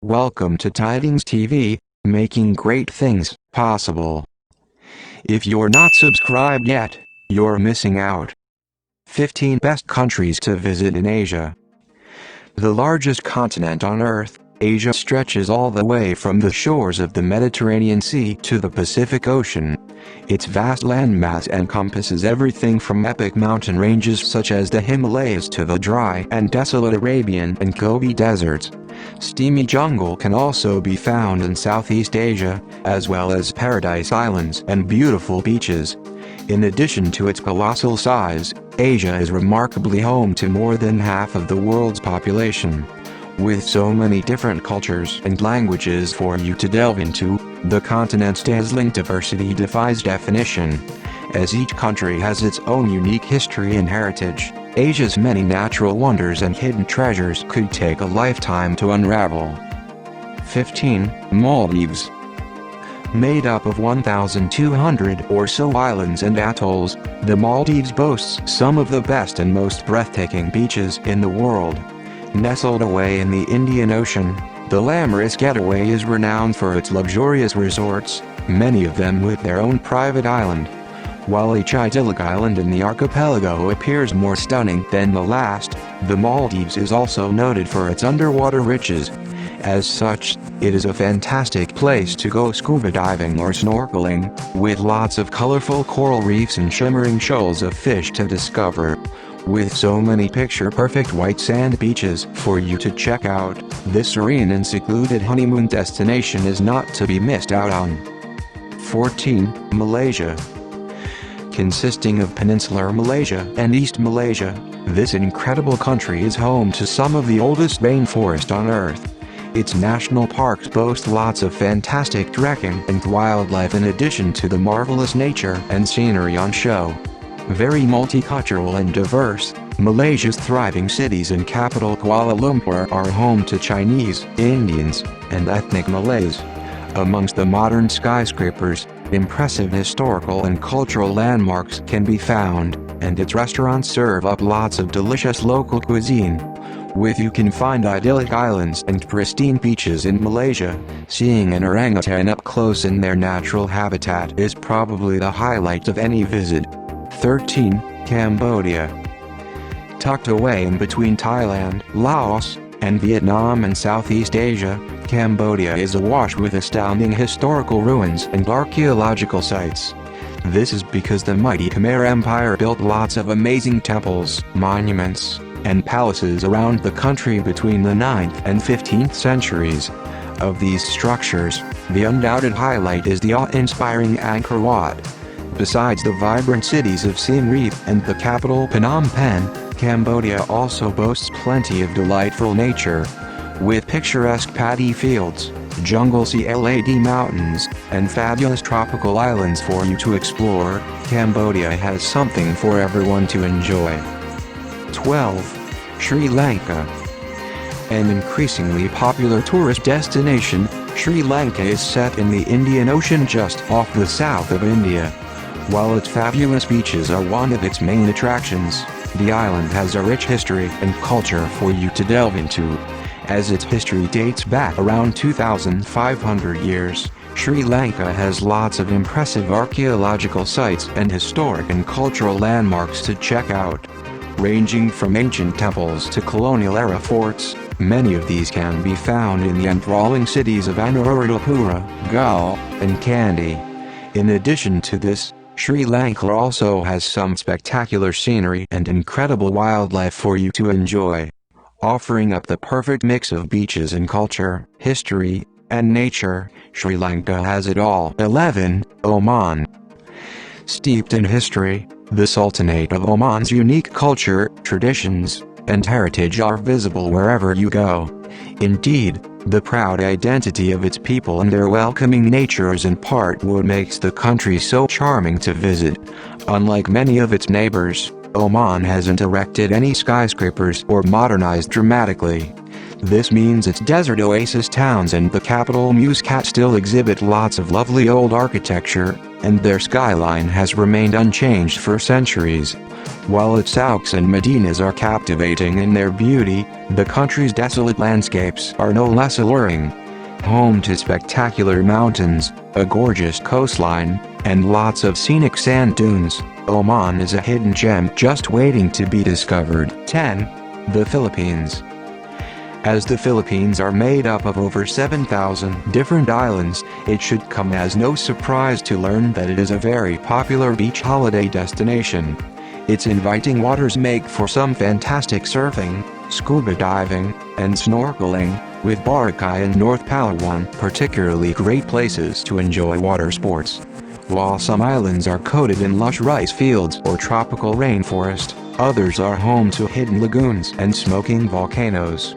Welcome to Tidings TV, making great things possible. If you're not subscribed yet, you're missing out. 15 best countries to visit in Asia. The largest continent on Earth, Asia stretches all the way from the shores of the Mediterranean Sea to the Pacific Ocean. Its vast landmass encompasses everything from epic mountain ranges such as the Himalayas to the dry and desolate Arabian and Gobi deserts. Steamy jungle can also be found in Southeast Asia, as well as paradise islands and beautiful beaches. In addition to its colossal size, Asia is remarkably home to more than half of the world's population. With so many different cultures and languages for you to delve into, the continent's dazzling diversity defies definition. As each country has its own unique history and heritage, Asia's many natural wonders and hidden treasures could take a lifetime to unravel. 15. Maldives. Made up of 1,200 or so islands and atolls, the Maldives boasts some of the best and most breathtaking beaches in the world. Nestled away in the Indian Ocean, the glamorous getaway is renowned for its luxurious resorts, many of them with their own private island. While each idyllic island in the archipelago appears more stunning than the last, the Maldives is also noted for its underwater riches. As such, it is a fantastic place to go scuba diving or snorkeling, with lots of colorful coral reefs and shimmering shoals of fish to discover. With so many picture-perfect white sand beaches for you to check out, this serene and secluded honeymoon destination is not to be missed out on. 14. Malaysia. Consisting of peninsular Malaysia and East Malaysia, this incredible country is home to some of the oldest rainforest on Earth. Its national parks boast lots of fantastic trekking and wildlife in addition to the marvelous nature and scenery on show. Very multicultural and diverse, Malaysia's thriving cities and capital Kuala Lumpur are home to Chinese, Indians, and ethnic Malays. Amongst the modern skyscrapers, impressive historical and cultural landmarks can be found, and its restaurants serve up lots of delicious local cuisine. With you can find idyllic islands and pristine beaches in Malaysia, seeing an orangutan up close in their natural habitat is probably the highlight of any visit. 13. Cambodia. Tucked away in between Thailand, Laos, and Vietnam and Southeast Asia, Cambodia is awash with astounding historical ruins and archaeological sites. This is because the mighty Khmer Empire built lots of amazing temples, monuments, and palaces around the country between the 9th and 15th centuries. Of these structures, the undoubted highlight is the awe-inspiring Angkor Wat. Besides the vibrant cities of Siem Reap and the capital Phnom Penh, Cambodia also boasts plenty of delightful nature. With picturesque paddy fields, jungle CLAD mountains, and fabulous tropical islands for you to explore, Cambodia has something for everyone to enjoy. 12. Sri Lanka. An increasingly popular tourist destination, Sri Lanka is set in the Indian Ocean just off the south of India. While its fabulous beaches are one of its main attractions, the island has a rich history and culture for you to delve into. As its history dates back around 2,500 years, Sri Lanka has lots of impressive archaeological sites and historic and cultural landmarks to check out. Ranging from ancient temples to colonial-era forts, many of these can be found in the enthralling cities of Anuradhapura, Galle, and Kandy. In addition to this, Sri Lanka also has some spectacular scenery and incredible wildlife for you to enjoy. Offering up the perfect mix of beaches and culture, history, and nature, Sri Lanka has it all. 11. Oman. Steeped in history, the Sultanate of Oman's unique culture, traditions, and heritage are visible wherever you go. Indeed, the proud identity of its people and their welcoming nature is in part what makes the country so charming to visit. Unlike many of its neighbors, Oman hasn't erected any skyscrapers or modernized dramatically. This means its desert oasis towns and the capital Muscat still exhibit lots of lovely old architecture, and their skyline has remained unchanged for centuries. While its souks and medinas are captivating in their beauty, the country's desolate landscapes are no less alluring. Home to spectacular mountains, a gorgeous coastline, and lots of scenic sand dunes, Oman is a hidden gem just waiting to be discovered. 10. The Philippines. As the Philippines are made up of over 7,000 different islands, it should come as no surprise to learn that it is a very popular beach holiday destination. Its inviting waters make for some fantastic surfing, scuba diving, and snorkeling, with Boracay and North Palawan particularly great places to enjoy water sports. While some islands are coated in lush rice fields or tropical rainforest, others are home to hidden lagoons and smoking volcanoes.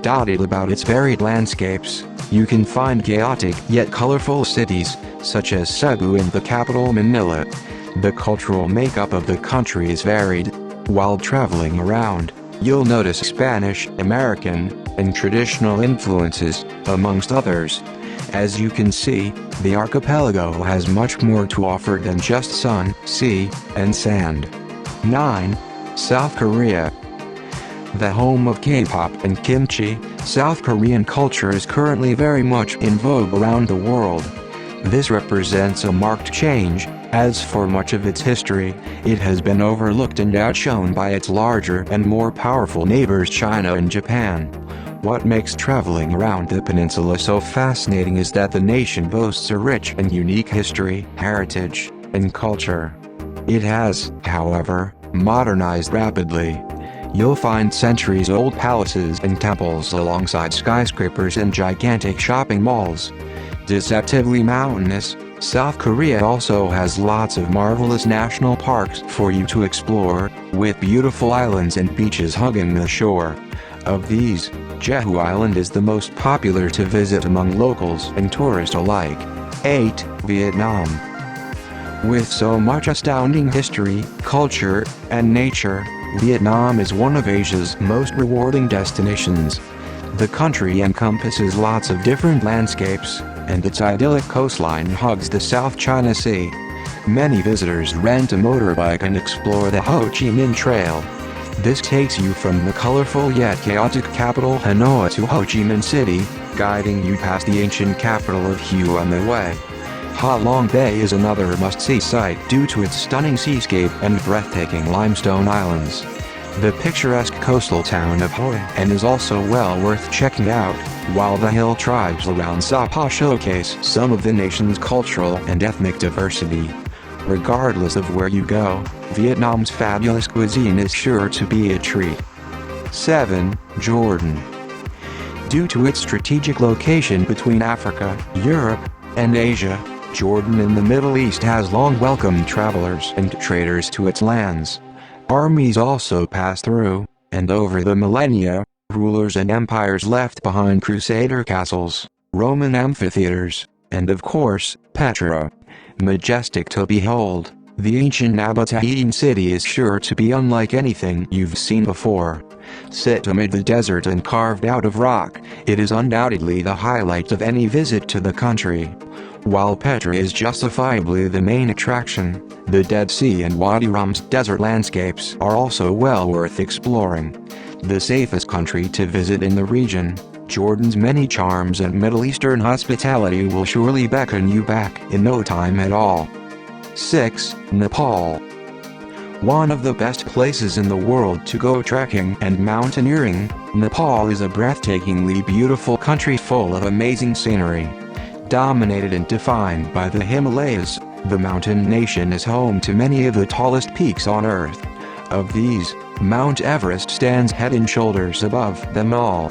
Dotted about its varied landscapes, you can find chaotic yet colorful cities, such as Cebu and the capital Manila. The cultural makeup of the country is varied. While traveling around, you'll notice Spanish, American, and traditional influences, amongst others. As you can see, the archipelago has much more to offer than just sun, sea, and sand. 9. South Korea. The home of K-pop and kimchi, South Korean culture is currently very much in vogue around the world. This represents a marked change, as for much of its history, it has been overlooked and outshone by its larger and more powerful neighbors China and Japan. What makes traveling around the peninsula so fascinating is that the nation boasts a rich and unique history, heritage, and culture. It has, however, modernized rapidly. You'll find centuries-old palaces and temples alongside skyscrapers and gigantic shopping malls. Deceptively mountainous, South Korea also has lots of marvelous national parks for you to explore, with beautiful islands and beaches hugging the shore. Of these, Jeju Island is the most popular to visit among locals and tourists alike. 8. Vietnam. With so much astounding history, culture, and nature, Vietnam is one of Asia's most rewarding destinations. The country encompasses lots of different landscapes, and its idyllic coastline hugs the South China Sea. Many visitors rent a motorbike and explore the Ho Chi Minh Trail. This takes you from the colorful yet chaotic capital Hanoi to Ho Chi Minh City, guiding you past the ancient capital of Hue on the way. Ha Long Bay is another must-see site due to its stunning seascape and breathtaking limestone islands. The picturesque coastal town of Hoi An is also well worth checking out, while the hill tribes around Sapa showcase some of the nation's cultural and ethnic diversity. Regardless of where you go, Vietnam's fabulous cuisine is sure to be a treat. 7. Jordan. Due to its strategic location between Africa, Europe, and Asia, Jordan in the Middle East has long welcomed travelers and traders to its lands. Armies also passed through, and over the millennia, rulers and empires left behind crusader castles, Roman amphitheaters, and of course, Petra. Majestic to behold, the ancient Nabatean city is sure to be unlike anything you've seen before. Set amid the desert and carved out of rock, it is undoubtedly the highlight of any visit to the country. While Petra is justifiably the main attraction, the Dead Sea and Wadi Rum's desert landscapes are also well worth exploring. The safest country to visit in the region, Jordan's many charms and Middle Eastern hospitality will surely beckon you back in no time at all. 6. Nepal. One of the best places in the world to go trekking and mountaineering, Nepal is a breathtakingly beautiful country full of amazing scenery. Dominated and defined by the Himalayas, the mountain nation is home to many of the tallest peaks on Earth. Of these, Mount Everest stands head and shoulders above them all.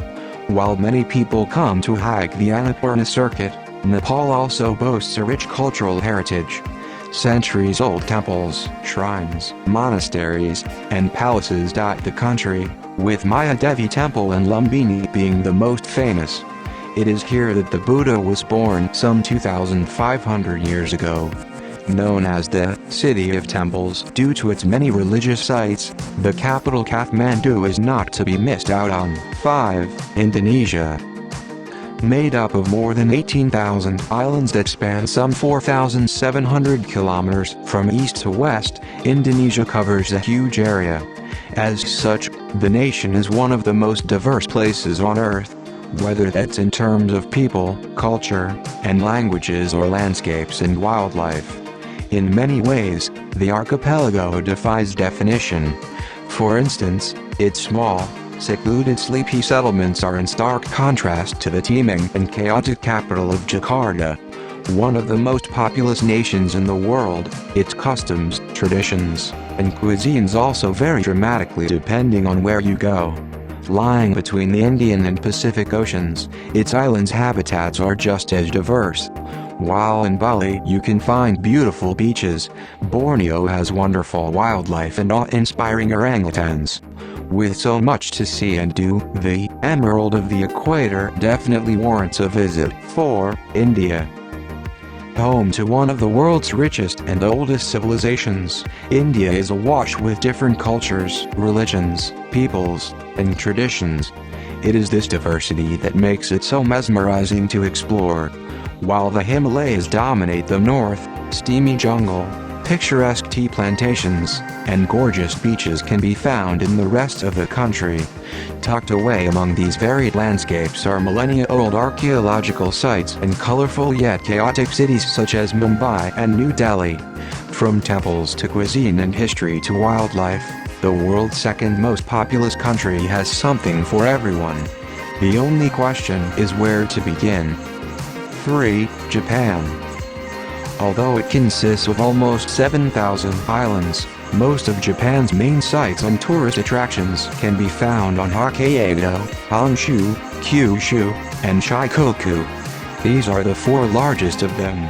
While many people come to hike the Annapurna circuit, Nepal also boasts a rich cultural heritage. Centuries-old temples, shrines, monasteries, and palaces dot the country, with Maya Devi Temple and Lumbini being the most famous. It is here that the Buddha was born some 2,500 years ago. Known as the City of Temples due to its many religious sites, the capital Kathmandu is not to be missed out on. 5. Indonesia. Made up of more than 18,000 islands that span some 4,700 kilometers from east to west, Indonesia covers a huge area. As such, the nation is one of the most diverse places on Earth, whether that's in terms of people, culture, and languages or landscapes and wildlife. In many ways, the archipelago defies definition. For instance, its small, secluded sleepy settlements are in stark contrast to the teeming and chaotic capital of Jakarta. One of the most populous nations in the world, its customs, traditions, and cuisines also vary dramatically depending on where you go. Lying between the Indian and Pacific Oceans, its islands' habitats are just as diverse. While in Bali you can find beautiful beaches, Borneo has wonderful wildlife and awe-inspiring orangutans. With so much to see and do, the Emerald of the Equator definitely warrants a visit. 4. India. Home to one of the world's richest and oldest civilizations, India is awash with different cultures, religions, peoples, and traditions. It is this diversity that makes it so mesmerizing to explore. While the Himalayas dominate the north, steamy jungle, picturesque tea plantations, and gorgeous beaches can be found in the rest of the country. Tucked away among these varied landscapes are millennia-old archaeological sites and colorful yet chaotic cities such as Mumbai and New Delhi. From temples to cuisine and history to wildlife, the world's second most populous country has something for everyone. The only question is where to begin. 3. Japan. Although it consists of almost 7,000 islands, most of Japan's main sites and tourist attractions can be found on Hokkaido, Honshu, Kyushu, and Shikoku. These are the four largest of them.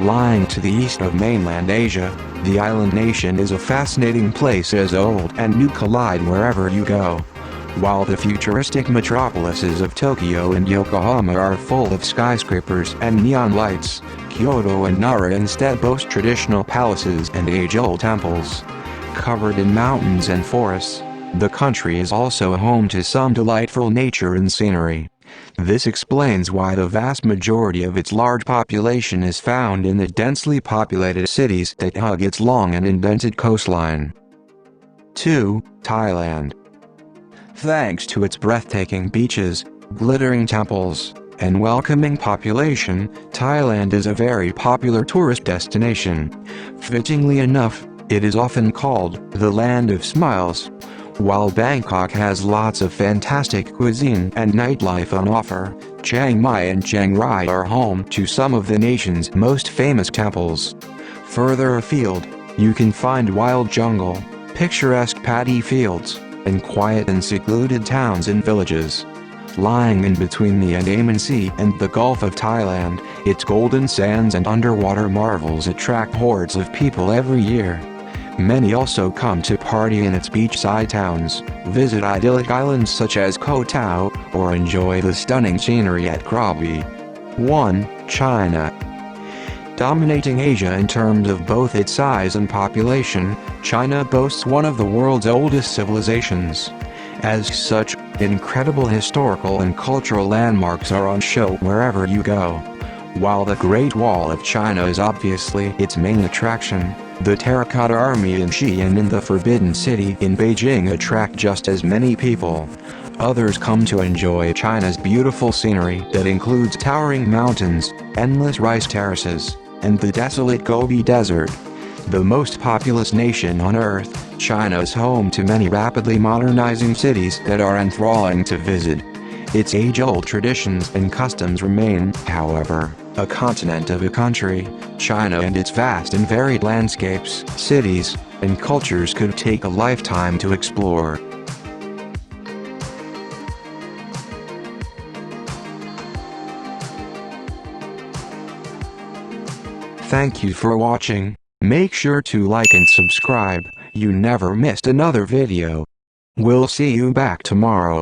Lying to the east of mainland Asia, the island nation is a fascinating place as old and new collide wherever you go. While the futuristic metropolises of Tokyo and Yokohama are full of skyscrapers and neon lights, Kyoto and Nara instead boast traditional palaces and age-old temples. Covered in mountains and forests, the country is also home to some delightful nature and scenery. This explains why the vast majority of its large population is found in the densely populated cities that hug its long and indented coastline. 2. Thailand. Thanks to its breathtaking beaches, glittering temples, and welcoming population, Thailand is a very popular tourist destination. Fittingly enough, it is often called the Land of Smiles. While Bangkok has lots of fantastic cuisine and nightlife on offer, Chiang Mai and Chiang Rai are home to some of the nation's most famous temples. Further afield, you can find wild jungle, picturesque paddy fields, and quiet and secluded towns and villages. Lying in between the Andaman Sea and the Gulf of Thailand, its golden sands and underwater marvels attract hordes of people every year. Many also come to party in its beachside towns, visit idyllic islands such as Koh Tao, or enjoy the stunning scenery at Krabi. 1. China. Dominating Asia in terms of both its size and population, China boasts one of the world's oldest civilizations. As such, incredible historical and cultural landmarks are on show wherever you go. While the Great Wall of China is obviously its main attraction, the Terracotta Army in Xi'an and the Forbidden City in Beijing attract just as many people. Others come to enjoy China's beautiful scenery that includes towering mountains, endless rice terraces, and the desolate Gobi Desert. The most populous nation on Earth, China is home to many rapidly modernizing cities that are enthralling to visit. Its age-old traditions and customs remain, however, a continent of a country. China and its vast and varied landscapes, cities, and cultures could take a lifetime to explore. Thank you for watching. Make sure to like and subscribe, you never missed another video. We'll see you back tomorrow.